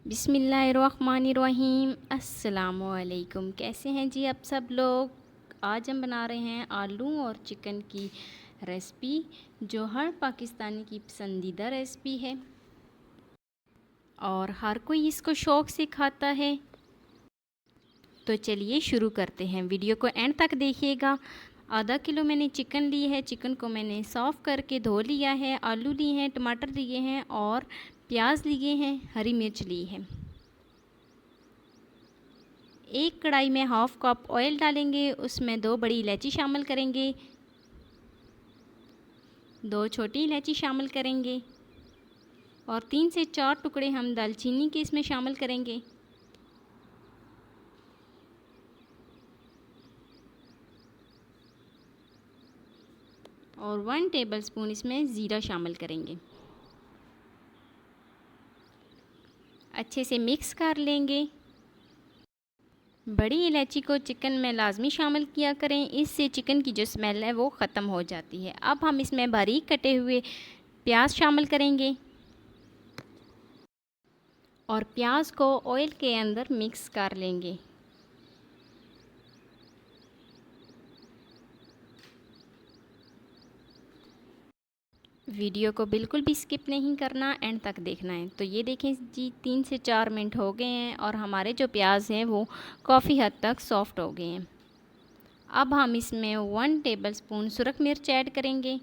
बिस्मिल्लाहिर्रहमानिर्रहीम। अस्सलामुअलैकुम। कैसे हैं जी आप सब लोग। आज हम बना रहे हैं आलू और चिकन की रेसिपी, जो हर पाकिस्तानी की पसंदीदा रेसिपी है और हर कोई इसको शौक़ से खाता है। तो चलिए शुरू करते हैं। वीडियो को एंड तक देखिएगा। आधा किलो मैंने चिकन ली है। चिकन को मैंने साफ़ करके धो लिया है। आलू लिए हैं, टमाटर लिए हैं और प्याज लिए हैं, हरी मिर्च ली है। एक कढ़ाई में हाफ़ कप ऑयल डालेंगे, उसमें 2 बड़ी इलायची शामिल करेंगे, 2 छोटी इलायची शामिल करेंगे और 3 से 4 टुकड़े हम दालचीनी के इसमें शामिल करेंगे। और 1 टेबलस्पून इसमें ज़ीरा शामिल करेंगे। अच्छे से मिक्स कर लेंगे। बड़ी इलायची को चिकन में लाजमी शामिल किया करें, इससे चिकन की जो स्मेल है वो ख़त्म हो जाती है। अब हम इसमें बारीक कटे हुए प्याज शामिल करेंगे और प्याज को ऑयल के अंदर मिक्स कर लेंगे। वीडियो को बिल्कुल भी स्किप नहीं करना, एंड तक देखना है। तो ये देखें जी, 3 से 4 मिनट हो गए हैं और हमारे जो प्याज हैं वो काफ़ी हद तक सॉफ़्ट हो गए हैं। अब हम इसमें 1 टेबलस्पून सुरख मिर्च ऐड करेंगे,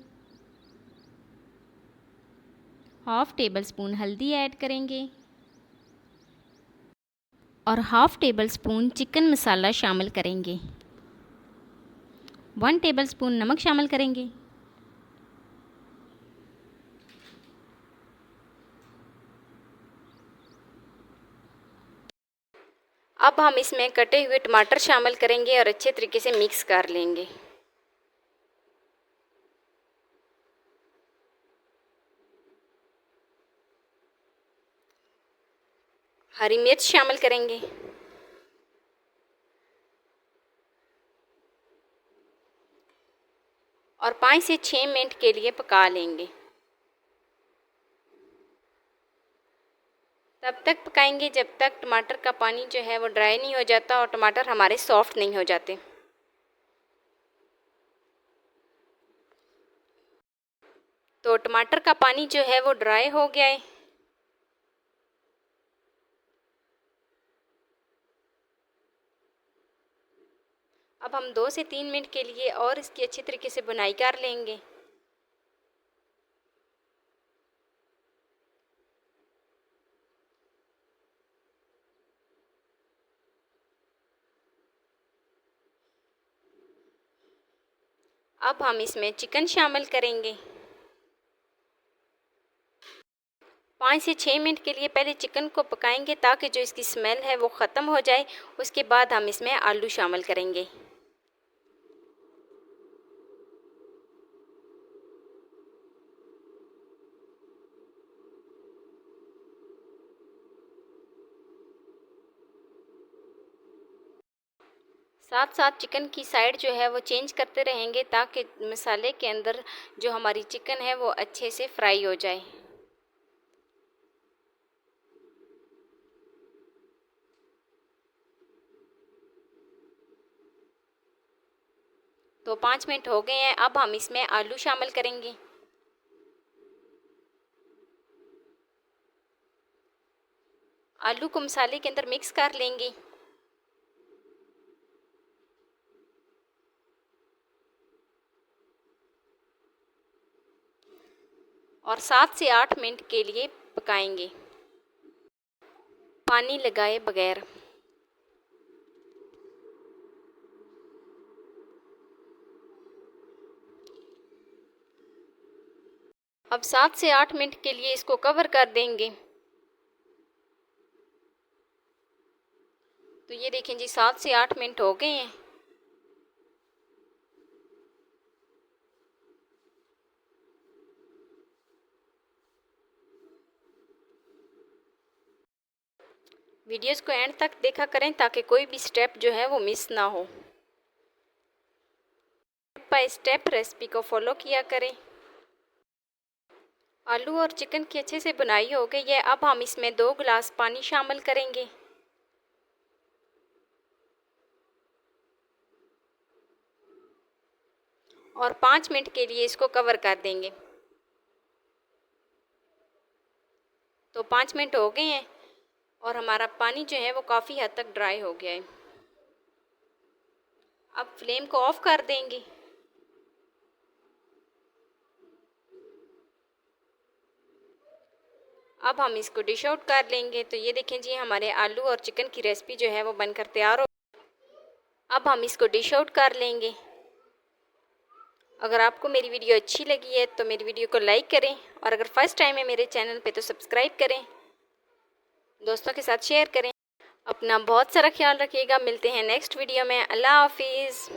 हाफ़ टेबलस्पून हल्दी ऐड करेंगे और हाफ़ टेबलस्पून चिकन मसाला शामिल करेंगे। 1 टेबलस्पून नमक शामिल करेंगे। अब हम इसमें कटे हुए टमाटर शामिल करेंगे और अच्छे तरीके से मिक्स कर लेंगे। हरी मिर्च शामिल करेंगे और 5 से 6 मिनट के लिए पका लेंगे। तब तक पकाएंगे जब तक टमाटर का पानी जो है वो ड्राई नहीं हो जाता और टमाटर हमारे सॉफ्ट नहीं हो जाते। तो टमाटर का पानी जो है वो ड्राई हो गया है। अब हम 2 से 3 मिनट के लिए और इसकी अच्छी तरीके से भुनाई कर लेंगे। अब हम इसमें चिकन शामिल करेंगे। 5 से 6 मिनट के लिए पहले चिकन को पकाएंगे ताकि जो इसकी स्मेल है वो ख़त्म हो जाए। उसके बाद हम इसमें आलू शामिल करेंगे। साथ साथ चिकन की साइड जो है वो चेंज करते रहेंगे ताकि मसाले के अंदर जो हमारी चिकन है वो अच्छे से फ्राई हो जाए। तो 5 मिनट हो गए हैं। अब हम इसमें आलू शामिल करेंगे। आलू को मसाले के अंदर मिक्स कर लेंगे। और 7 से 8 मिनट के लिए पकाएंगे, पानी लगाए बगैर। अब 7 से 8 मिनट के लिए इसको कवर कर देंगे। तो ये देखें जी, 7 से 8 मिनट हो गए हैं। वीडियोस को एंड तक देखा करें ताकि कोई भी स्टेप जो है वो मिस ना हो। स्टेप बाय स्टेप रेसिपी को फॉलो किया करें। आलू और चिकन की अच्छे से बुनाई हो गई है। अब हम इसमें 2 गिलास पानी शामिल करेंगे और 5 मिनट के लिए इसको कवर कर देंगे। तो 5 मिनट हो गए हैं और हमारा पानी जो है वो काफ़ी हद तक ड्राई हो गया है। अब फ्लेम को ऑफ कर देंगे। अब हम इसको डिश आउट कर लेंगे। तो ये देखें जी, हमारे आलू और चिकन की रेसिपी जो है वो बनकर तैयार हो। अब हम इसको डिश आउट कर लेंगे। अगर आपको मेरी वीडियो अच्छी लगी है तो मेरी वीडियो को लाइक करें और अगर फर्स्ट टाइम है मेरे चैनल पे तो सब्सक्राइब करें, दोस्तों के साथ शेयर करें। अपना बहुत सारा ख्याल रखिएगा। मिलते हैं नेक्स्ट वीडियो में। अल्लाह हाफिज़।